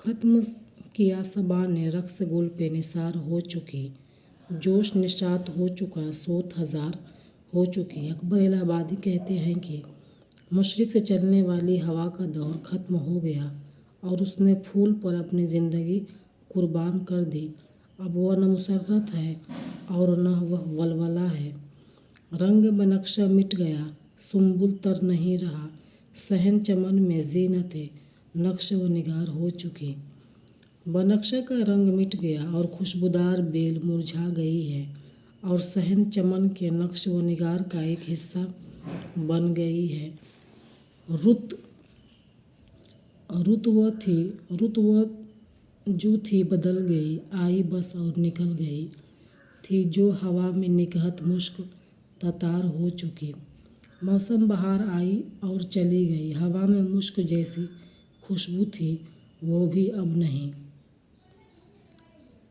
ख़त्म किया सबा ने रक्स गुल पे निसार हो चुकी, जोश निशात हो चुका सोत हज़ार हो चुकी। अकबर इलाहाबादी कहते हैं कि मशरिक़ से चलने वाली हवा का दौर ख़त्म हो गया और उसने फूल पर अपनी ज़िंदगी कुर्बान कर दी। अब वह न मुसर्रत है और न वह वलवला है। रंग बनक्शा मिट गया, सुंबुल तर नहीं रहा, सहन चमन में ज़ीनते नक्श व निगार हो चुकी। बनक्शा का रंग मिट गया और खुशबूदार बेल मुरझा गई है और सहन चमन के नक्श व निगार का एक हिस्सा बन गई है। रुत वो जो थी बदल गई, आई बस और निकल गई थी जो हवा में निकहत मुश्क ततार हो चुकी। मौसम बहार आई और चली गई, हवा में मुश्क जैसी खुशबू थी वो भी अब नहीं।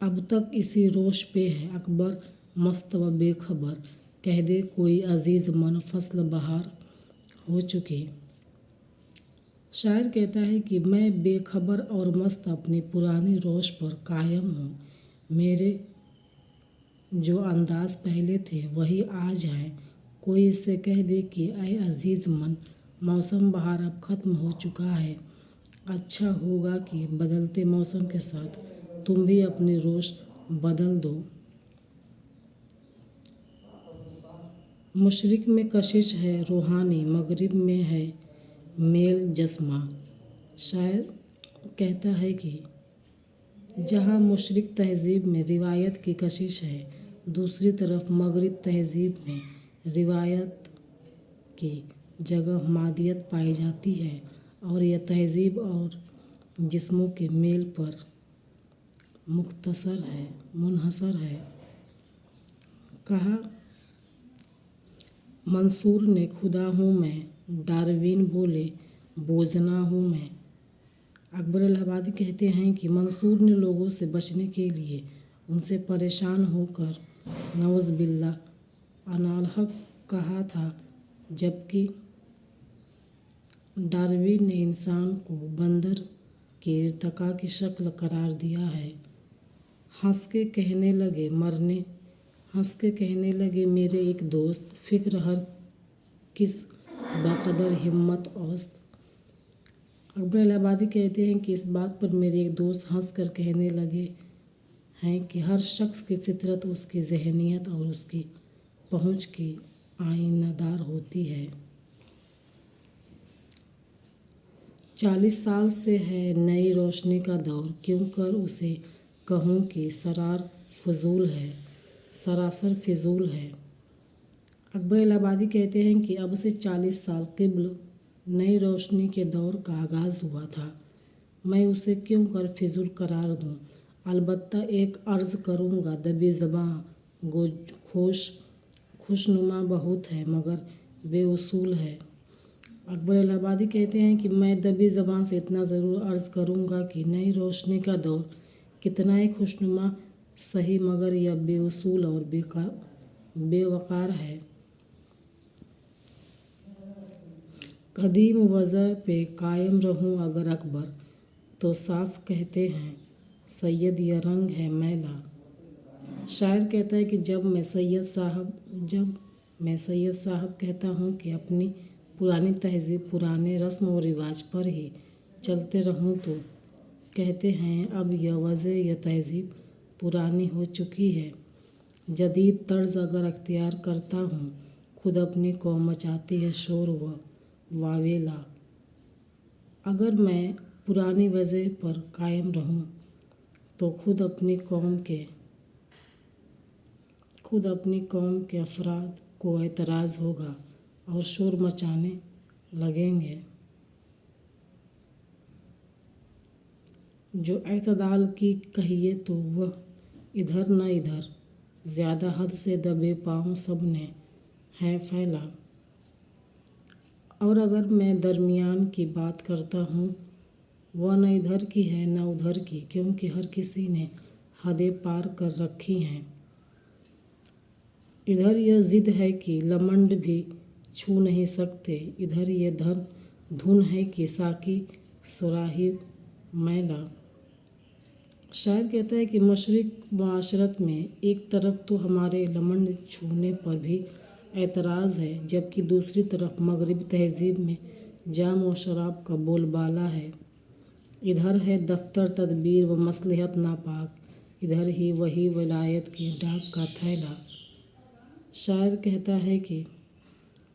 अब तक इसी रोश पे है अकबर मस्त व बेखबर, कह दे कोई अजीज़ मन फसल बहार हो चुकी। शायर कहता है कि मैं बेखबर और मस्त अपनी पुरानी रोश पर कायम हूँ। मेरे जो अंदाज़ पहले थे वही आज हैं। कोई इससे कह दे कि ऐ अजीज़ मन, मौसम बहार अब ख़त्म हो चुका है। अच्छा होगा कि बदलते मौसम के साथ तुम भी अपनी रोश बदल दो। मशरिक़ में कशिश है रूहानी, मगरिब में है मेल जस्मा। शायर कहता है कि जहाँ मशरिक़ तहज़ीब में रिवायत की कशिश है, दूसरी तरफ मगरिब तहज़ीब में रिवायत की जगह मादियत पाई जाती है और यह तहज़ीब और जिस्मों के मेल पर मुनहसर है। कहा मंसूर ने खुदा हूँ मैं, डार्विन बोले बोजना हूँ मैं। अकबर इलाहाबादी कहते हैं कि मंसूर ने लोगों से बचने के लिए उनसे परेशान होकर नौज़ बिल्लाह अनालहक कहा था, जबकि डार्विन ने इंसान को बंदर के इर्तिका की शक्ल करार दिया है। हंस के कहने लगे मेरे एक दोस्त, फ़िक्र हर किस बक़दर हिम्मत औस्त। अकबर इलाहाबादी कहते हैं कि इस बात पर मेरे एक दोस्त हंस कर कहने लगे हैं कि हर शख्स की फितरत उसकी ज़हनियत और उसकी पहुँच की आईनादार होती है। 40 साल से है नई रोशनी का दौर, क्यों कर उसे कहूँ कि सरासर फिजूल है। अकबर इलाहाबादी कहते हैं कि अब से 40 साल क़िब्ल नई रोशनी के दौर का आगाज़ हुआ था। मैं उसे क्यों कर फिजूल करार दूँ। अलबत्ता एक अर्ज़ करूँगा, दबी ज़बां गो खुशनुमा बहुत है मगर बेउसूल है। अकबर इलाहाबादी कहते हैं कि मैं दबी ज़बां से इतना ज़रूर अर्ज़ करूँगा कि नई रोशनी का दौर कितना ही खुशनुमा सही मगर यह बेउसूल और बेवक़ार है। कदीम वज़ह पे कायम रहूँ अगर अकबर, तो साफ़ कहते हैं सैयद यह रंग है मैला। शायर कहता है कि जब मैं सैयद साहब कहता हूँ कि अपनी पुरानी तहज़ीब पुराने रस्म व रिवाज पर ही चलते रहूँ, तो कहते हैं अब यह तहज़ीब पुरानी हो चुकी है। जदीद तर्ज़ अगर अख्तियार करता हूँ, खुद अपनी कौम मचाती है शोर व वावेला। अगर मैं पुरानी वज़ह पर कायम रहूँ तो खुद अपनी कौम के अफराद को एतराज़ होगा और शोर मचाने लगेंगे। जो एतदाल की कहिए तो वह इधर न इधर, ज़्यादा हद से दबे पाँव सब ने है फैला। और अगर मैं दरमियान की बात करता हूँ, वह न इधर की है न उधर की, क्योंकि हर किसी ने हदें पार कर रखी हैं। इधर यह ज़िद है कि लमंड भी छू नहीं सकते, इधर ये धुन है कि साकी सुराही मैला। شاعر کہتا ہے کہ مشرق معاشرت میں ایک طرف تو ہمارے لمن چھونے پر بھی اعتراض ہے، جبکہ دوسری طرف مغربی تہذیب میں جام و شراب کا بول بالا ہے۔ ادھر ہے دفتر تدبیر و مصلحت ناپاک، ادھر ہی وہی ولایت کی ڈاک کا تھیلا۔ شاعر کہتا ہے کہ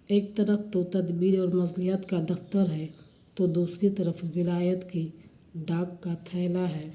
ایک طرف تو تدبیر اور مصلحت کا دفتر ہے تو دوسری طرف ولایت کی ڈاک کا تھیلا ہے۔